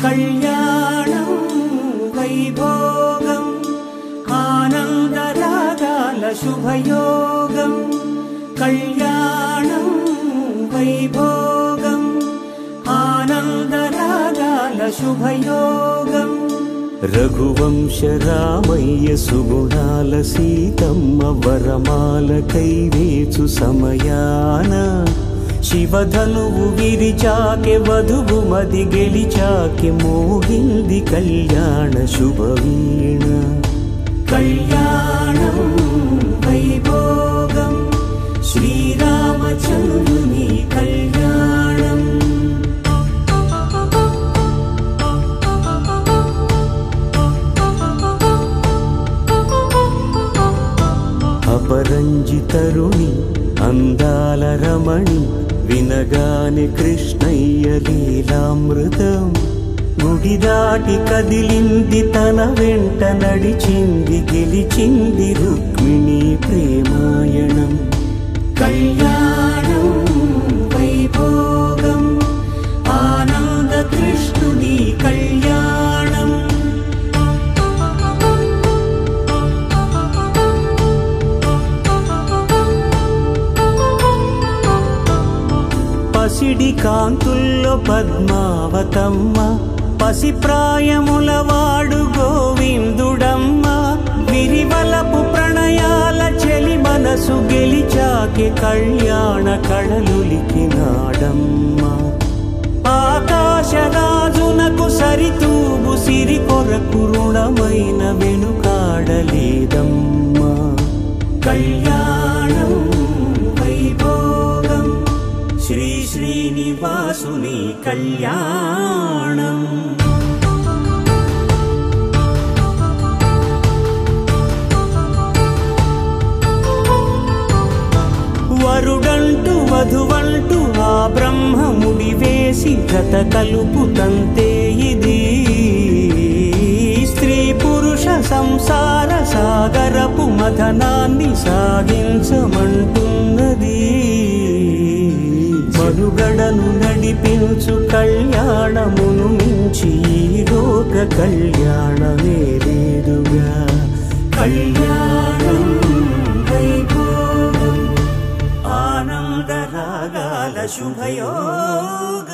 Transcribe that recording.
కళ్యాణం వైభోగం ఆనందరాగాల శుభయోగం కళ్యాణం వైభోగం ఆనందరాగాల శుభయోగం రఘువంశ రామయ్య సుగుణాల సీతమ్మ వరమాల కైవేచు సమయాన శివధనువు విరిచాకె వధువు మది గెలిచాకె మోగింది కళ్యాణ శుభవీణ కళ్యాణం వైభోగం శ్రీరామచంద్రుని కళ్యాణం అపరంజి తరుణి అందాల రమణి వినగానే కృష్ణయ్య లీలామృతం గుడి దాటి కదిలింది తన వెంట నడిచింది గెలిచింది రుక్మిణి ప్రేమాయణం కళ్యాణం వైభోగం ఆనంద కృష్ణుని కళ్యాణం పసిడి కాంతుల్లో పద్మావతమ్మ పసిప్రాయముల వాడు గోవిందుడమ్మ విరివలపు ప్రణయాల చెలి మనసు గెలిచాకె కళ్యాణ కళలులికినాడమ్మ ఆకాశరాజునకు సరితూగు సిరి కొరకు రుణమైన వెనుకాడలేదమ్మా కళ్యాణం వైభోగం శ్రీ శ్రీనివాసుని కళ్యాణం. వరుడంటూ వధువంటూ ఆ బ్రహ్మముడి వేసి జత కలుపుతంతే ఇది స్త్రీ పురుష సంసార సాగరపు మథనాన్ని సాగించమంటున్నది. మనుగడను నడిపించు కళ్యాణమును మించి ఈ లోక కళ్యాణమే లేదుగా. కళ్యాణం వైభోగం ఆనందరాగాల శుభయోగం.